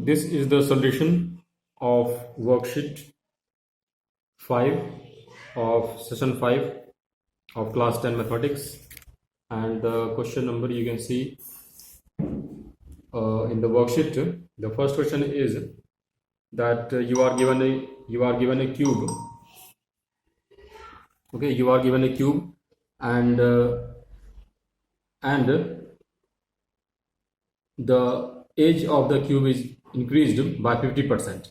This is the solution of worksheet 5 of session 5 of class 10 mathematics, and the question number you can see in the worksheet. The first question is that you are given a cube. Okay, you are given a cube, and the edge of the cube is increased by 50%.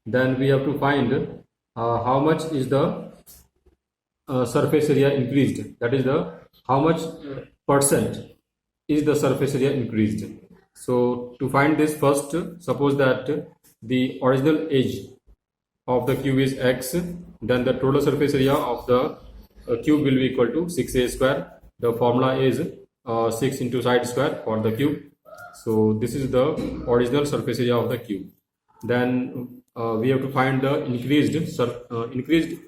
Then we have to find how much is the surface area increased, that is the how much percent is the surface area increased. So to find this, first suppose that the original edge of the cube is x, then the total surface area of the cube will be equal to 6a square. The formula is 6 into side square for the cube. So this is the original surface area of the cube. Then we have to find the increased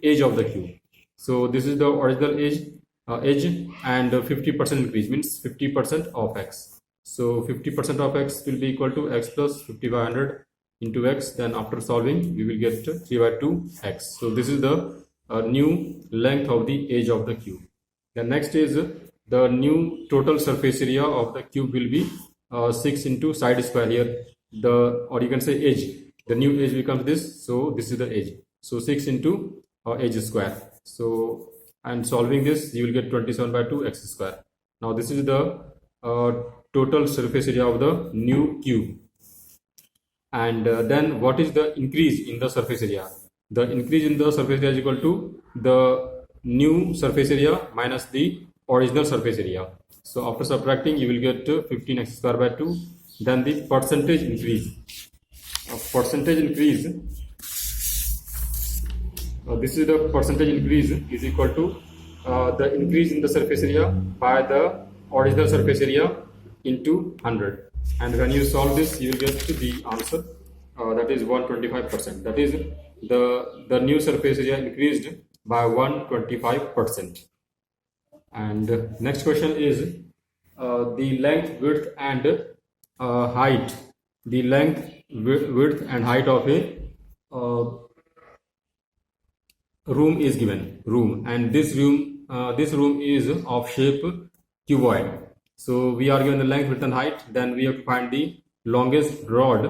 edge of the cube. So this is the original edge and 50% increase means 50% of x. So 50% of x will be equal to x plus 50 by 100 into x. Then after solving, we will get 3 by 2 x. So this is the new length of the edge of the cube. The next is the new total surface area of the cube will be 6 into side square here, or you can say edge. The new edge becomes this, so this is the edge. So 6 into edge square. So and solving this, you will get 27 by 2 x square. Now this is the total surface area of the new cube. And then what is the increase in the surface area? The increase in the surface area is equal to the new surface area minus the original surface area. So after subtracting, you will get 15x square by 2. Then the percentage increase. This is the percentage increase is equal to the increase in the surface area by the original surface area into 100. And when you solve this, you will get the answer that is 125%. That is the new surface area increased by 125%. And next question is the length, width and height. The length, width and height of a room is given. And this room is of shape cuboid. So we are given the length, width and height. Then we have to find the longest rod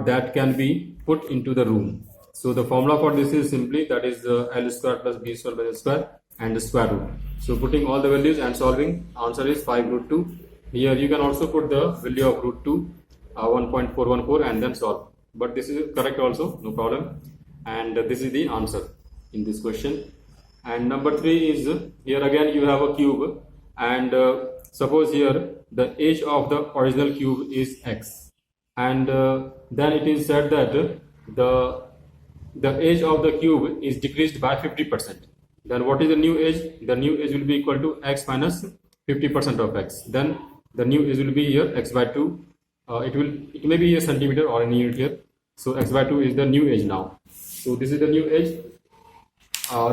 that can be put into the room. So the formula for this is simply that is L square plus B square by L square and the square root. So putting all the values and solving, answer is 5 root 2. Here you can also put the value of root 2, 1.414, and then solve. But this is correct also, no problem. And this is the answer in this question. And number 3 is here again you have a cube, and suppose here the edge of the original cube is x, and then it is said that the edge of the cube is decreased by 50%. Then what is the new edge? The new edge will be equal to x minus 50% of x. Then the new edge will be here x by 2. It may be a centimeter or a unit here. So x by 2 is the new edge now. So this is the new edge.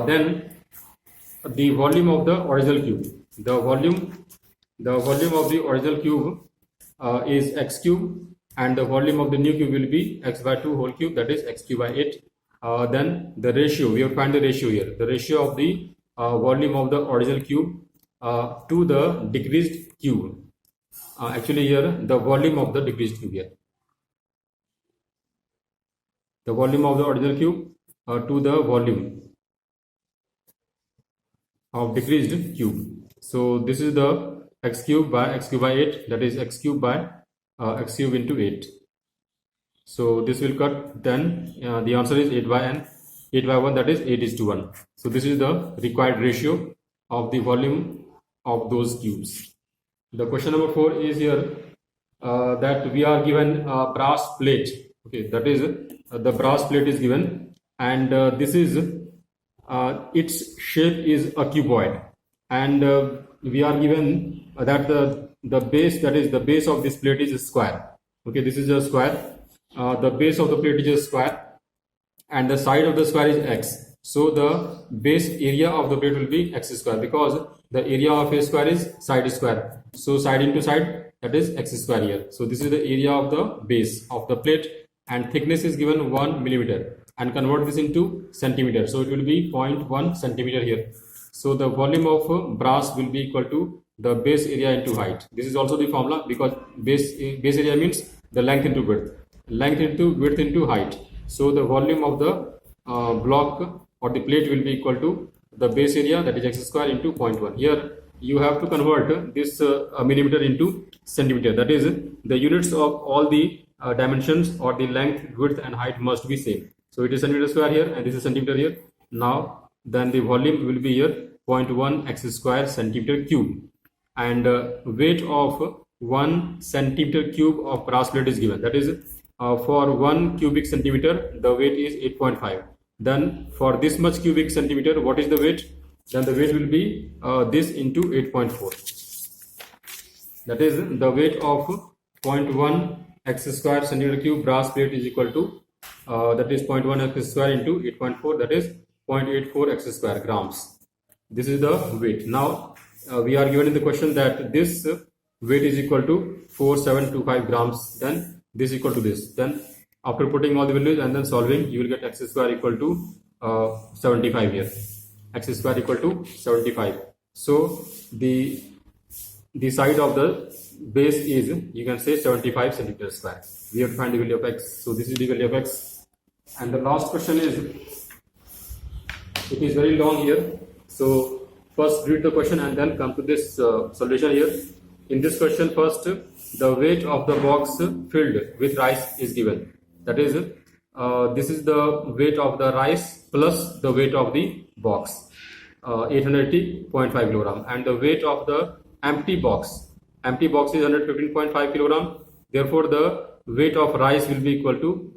Then the volume of the original cube. The volume of the original cube is x cube, and the volume of the new cube will be x by 2 whole cube, that is x cube by 8. Then the ratio, we have to find the ratio here. The ratio of the volume of the original cube to the decreased cube. Actually here the volume of the decreased cube here. The volume of the original cube to the volume of decreased cube. So this is the x cube by 8, that is x cube by x cube into 8. So this will cut, then the answer is 8 by n, 8 by 1, that is 8:1. So this is the required ratio of the volume of those cubes. The question number 4 is here that we are given a brass plate. Okay, that is the brass plate is given, and this is its shape is a cuboid, and we are given that the base, that is the base of this plate is a square. Okay, this is a square. The base of the plate is a square, and the side of the square is x. So the base area of the plate will be x square, because the area of a square is side square. So side into side, that is x square here. So this is the area of the base of the plate, and thickness is given 1 millimeter, and convert this into centimeter. So it will be 0.1 centimeter here. So the volume of brass will be equal to the base area into height. This is also the formula, because base area means the length into width, length into width into height. So the volume of the block or the plate will be equal to the base area, that is x square, into 0.1. Here you have to convert this millimeter into centimeter. That is, the units of all the dimensions or the length, width and height must be same. So it is centimeter square here, and this is centimeter here. Now then the volume will be here 0.1 x square centimeter cube, and weight of 1 centimeter cube of brass plate is given. That is, for 1 cubic centimeter the weight is 8.5. Then for this much cubic centimeter, what is the weight? Then the weight will be this into 8.4. That is, the weight of 0.1 x square centimeter cube brass plate is equal to that is 0.1 x square into 8.4, that is 0.84 x square grams. This is the weight. Now we are given in the question that this weight is equal to 4725 grams. Then this equal to this. Then after putting all the values and then solving, you will get x square equal to 75 here. X square equal to 75. So the side of the base is, you can say, 75 centimeter square. We have to find the value of x. So this is the value of x. And the last question is, it is very long here. So first read the question and then come to this solution here. In this question, first the weight of the box filled with rice is given. That is, this is the weight of the rice plus the weight of the box, 880.5 kilogram, and the weight of the empty box is 115.5 kilogram. Therefore the weight of rice will be equal to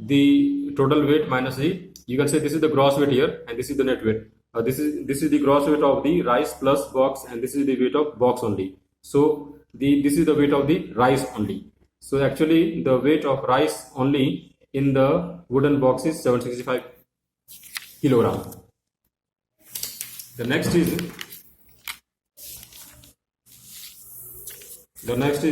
the total weight minus the, you can say, this is the gross weight here and this is the net weight. This is the gross weight of the rice plus box, and this is the weight of box only. So this is the weight of the rice only. So actually the weight of rice only in the wooden box is 765 kilogram. The next is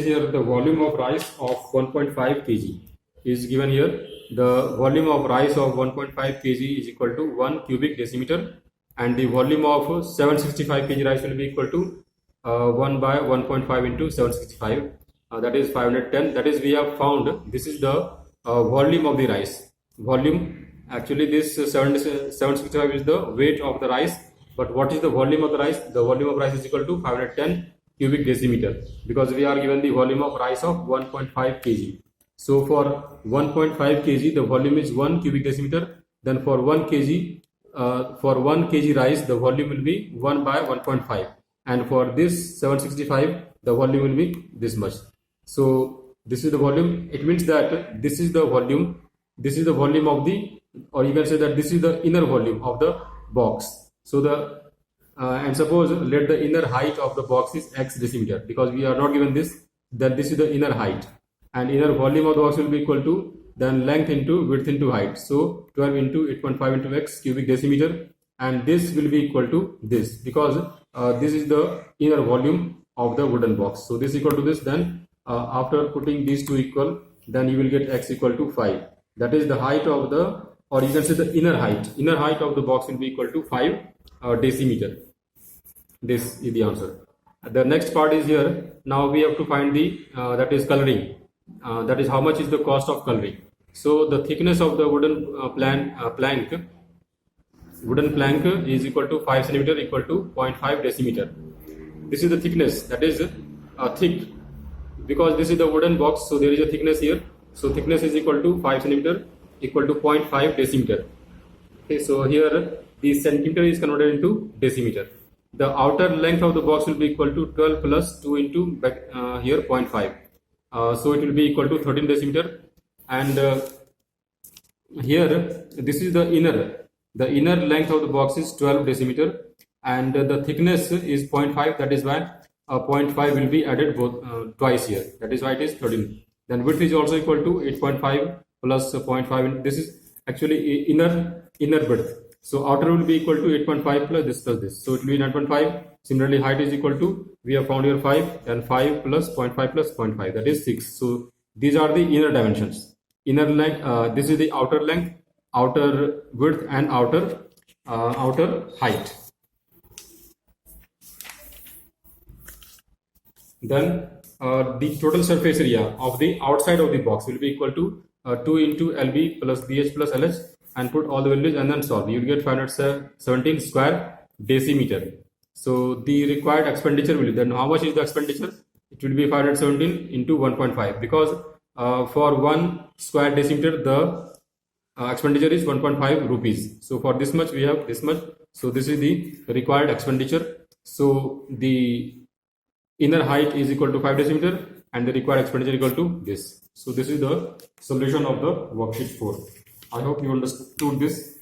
here the volume of rice of 1.5 kg is given here. The volume of rice of 1.5 kg is equal to 1 cubic decimeter, and the volume of 765 kg rice will be equal to 1 by 1.5 into 765. That is 510. That is, we have found this is the volume of the rice. Volume, actually this 765 is the weight of the rice, but what is the volume of the rice? The volume of rice is equal to 510 cubic decimeter, because we are given the volume of rice of 1.5 kg. So for 1.5 kg the volume is 1 cubic decimeter. Then for 1 kg rice the volume will be 1 by 1.5, and for this 765 the volume will be this much. So this is the volume. It means that this is the volume of the, or you can say that this is the inner volume of the box. So the and suppose let the inner height of the box is x decimeter, because we are not given this, that this is the inner height, and inner volume of the box will be equal to then length into width into height. So 12 into 8.5 into x cubic decimeter, and this will be equal to this, because this is the inner volume of the wooden box. So this equal to this. Then after putting these two equal, then you will get x equal to 5. That is the height of the, or you can say the inner height of the box will be equal to 5 decimeter. This is the answer. The next part is here. Now we have to find the that is coloring. That is, how much is the cost of coloring. So the thickness of the wooden plank is equal to 5 centimeter, equal to 0.5 decimeter. This is the thickness, that is thick, because this is the wooden box, so there is a thickness here. So thickness is equal to 5 centimeter, equal to 0.5 decimeter. Okay, so here the centimeter is converted into decimeter. The outer length of the box will be equal to 12 plus 2 into here 0.5. So it will be equal to 13 decimeter. And here this is the inner length of the box is 12 decimeter, and the thickness is 0.5. That is why 0.5 will be added both twice here. That is why it is 13. Then width is also equal to 8.5 plus 0.5. This is actually inner width. So outer will be equal to 8.5 plus this. So it will be 9.5. Similarly, height is equal to, we have found here 5, and 5 plus 0.5 plus 0.5, that is 6. So these are the inner dimensions. Inner length, this is the outer length, outer width, and outer height. Then the total surface area of the outside of the box will be equal to 2 into LB plus BH plus LH, and put all the values and then solve. You will get 517 square decimeter. So the required expenditure will be, then how much is the expenditure? It will be 517 into 1.5, because for 1 square decimeter the expenditure is 1.5 rupees. So for this much we have this much. So this is the required expenditure. So the inner height is equal to 5 decimeter and the required expenditure equal to this. So this is the solution of the worksheet 4. I hope you understood this.